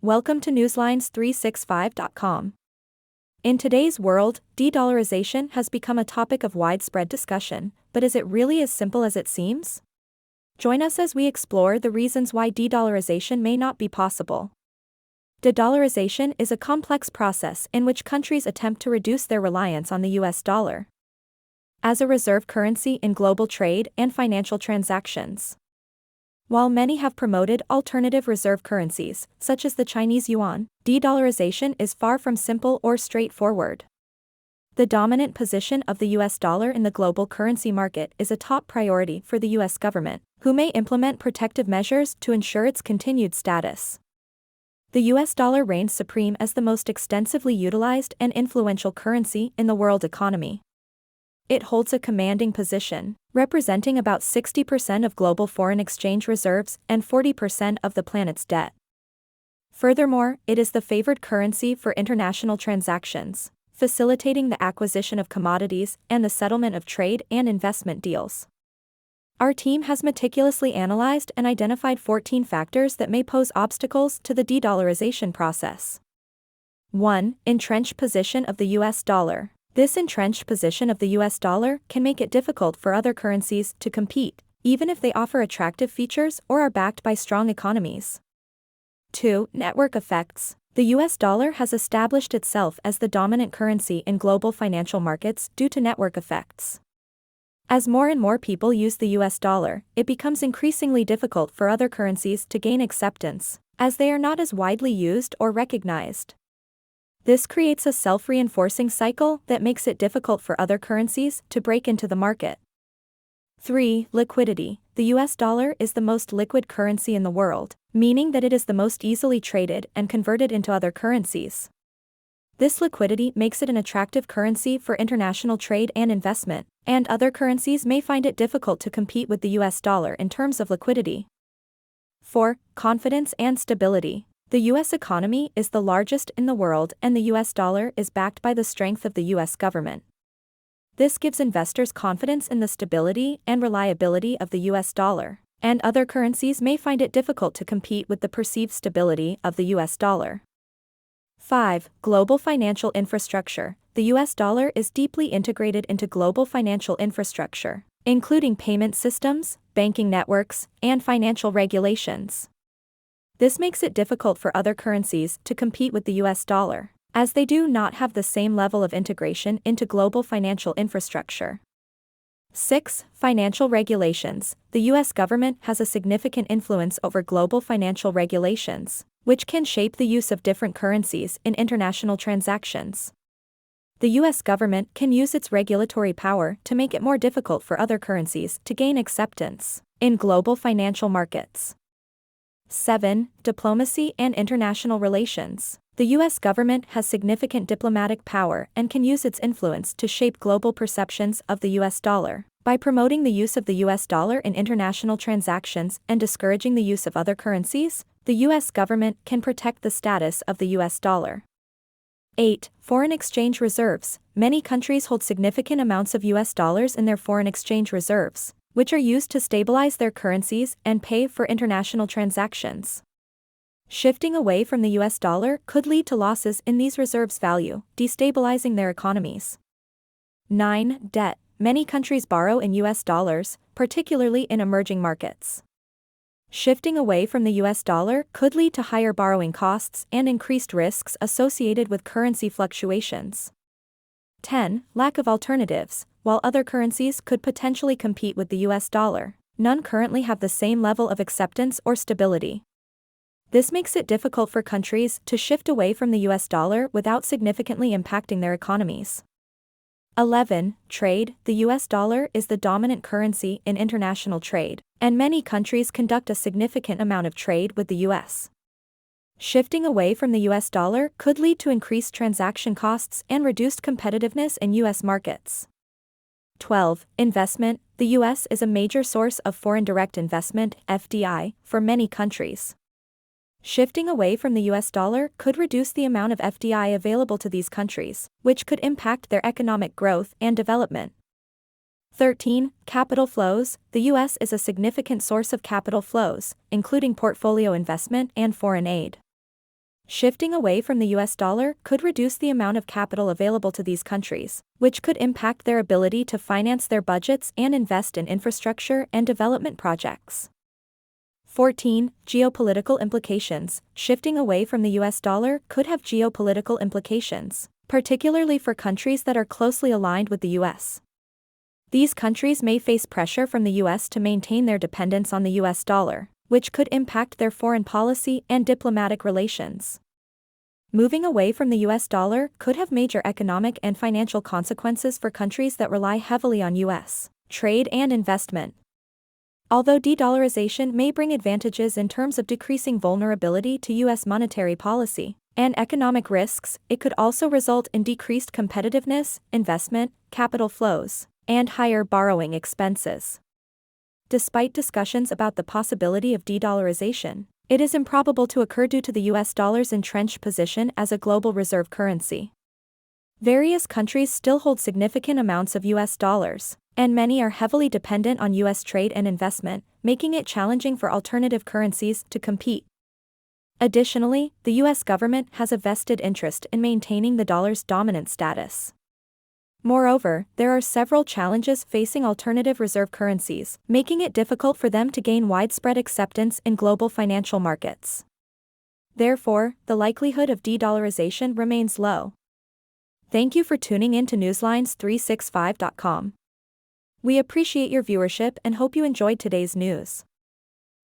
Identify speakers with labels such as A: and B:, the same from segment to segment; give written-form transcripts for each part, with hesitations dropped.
A: Welcome to newslines365.com. In today's world, de-dollarization has become a topic of widespread discussion, but is it really as simple as it seems? Join us as we explore the reasons why de-dollarization may not be possible. De-dollarization is a complex process in which countries attempt to reduce their reliance on the US dollar as a reserve currency in global trade and financial transactions. While many have promoted alternative reserve currencies, such as the Chinese yuan, de-dollarization is far from simple or straightforward. The dominant position of the US dollar in the global currency market is a top priority for the US government, who may implement protective measures to ensure its continued status. The US dollar reigns supreme as the most extensively utilized and influential currency in the world economy. It holds a commanding position, representing about 60% of global foreign exchange reserves and 40% of the planet's debt. Furthermore, it is the favored currency for international transactions, facilitating the acquisition of commodities and the settlement of trade and investment deals. Our team has meticulously analyzed and identified 14 factors that may pose obstacles to the de-dollarization process. 1. Entrenched position of the US dollar. This entrenched position of the US dollar can make it difficult for other currencies to compete, even if they offer attractive features or are backed by strong economies. 2. Network effects. The US dollar has established itself as the dominant currency in global financial markets due to network effects. As more and more people use the US dollar, it becomes increasingly difficult for other currencies to gain acceptance, as they are not as widely used or recognized. This creates a self-reinforcing cycle that makes it difficult for other currencies to break into the market. 3. Liquidity. The US dollar is the most liquid currency in the world, meaning that it is the most easily traded and converted into other currencies. This liquidity makes it an attractive currency for international trade and investment, and other currencies may find it difficult to compete with the US dollar in terms of liquidity. 4. Confidence and stability. The US economy is the largest in the world and the US dollar is backed by the strength of the US government. This gives investors confidence in the stability and reliability of the US dollar, and other currencies may find it difficult to compete with the perceived stability of the US dollar. 5. Global financial infrastructure. The US dollar is deeply integrated into global financial infrastructure, including payment systems, banking networks, and financial regulations. This makes it difficult for other currencies to compete with the US dollar, as they do not have the same level of integration into global financial infrastructure. 6. Financial regulations. The US government has a significant influence over global financial regulations, which can shape the use of different currencies in international transactions. The US government can use its regulatory power to make it more difficult for other currencies to gain acceptance in global financial markets. 7. Diplomacy and international relations. The US government has significant diplomatic power and can use its influence to shape global perceptions of the US dollar. By promoting the use of the US dollar in international transactions and discouraging the use of other currencies, the US government can protect the status of the US dollar. 8. Foreign exchange reserves. Many countries hold significant amounts of US dollars in their foreign exchange reserves, which are used to stabilize their currencies and pay for international transactions. Shifting away from the US dollar could lead to losses in these reserves' value, destabilizing their economies. 9. Debt. Many countries borrow in US dollars, particularly in emerging markets. Shifting away from the US dollar could lead to higher borrowing costs and increased risks associated with currency fluctuations. 10. Lack of alternatives. While other currencies could potentially compete with the US dollar, none currently have the same level of acceptance or stability. This makes it difficult for countries to shift away from the US dollar without significantly impacting their economies. 11. Trade. The US dollar is the dominant currency in international trade, and many countries conduct a significant amount of trade with the US. Shifting away from the US dollar could lead to increased transaction costs and reduced competitiveness in US markets. 12. Investment. The US is a major source of foreign direct investment, FDI, for many countries. Shifting away from the US dollar could reduce the amount of FDI available to these countries, which could impact their economic growth and development. 13. Capital flows. The U.S. is a significant source of capital flows, including portfolio investment and foreign aid. Shifting away from the US dollar could reduce the amount of capital available to these countries, which could impact their ability to finance their budgets and invest in infrastructure and development projects. 14. Geopolitical implications. Shifting away from the US dollar could have geopolitical implications, particularly for countries that are closely aligned with the US. These countries may face pressure from the US to maintain their dependence on the US dollar, which could impact their foreign policy and diplomatic relations. Moving away from the US dollar could have major economic and financial consequences for countries that rely heavily on US trade and investment. Although de-dollarization may bring advantages in terms of decreasing vulnerability to US monetary policy and economic risks, it could also result in decreased competitiveness, investment, capital flows, and higher borrowing expenses. Despite discussions about the possibility of de-dollarization, it is improbable to occur due to the US dollar's entrenched position as a global reserve currency. Various countries still hold significant amounts of US dollars, and many are heavily dependent on US trade and investment, making it challenging for alternative currencies to compete. Additionally, the US government has a vested interest in maintaining the dollar's dominant status. Moreover, there are several challenges facing alternative reserve currencies, making it difficult for them to gain widespread acceptance in global financial markets. Therefore, the likelihood of de-dollarization remains low. Thank you for tuning in to newslines365.com. We appreciate your viewership and hope you enjoyed today's news.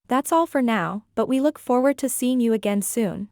A: That's all for now, but we look forward to seeing you again soon.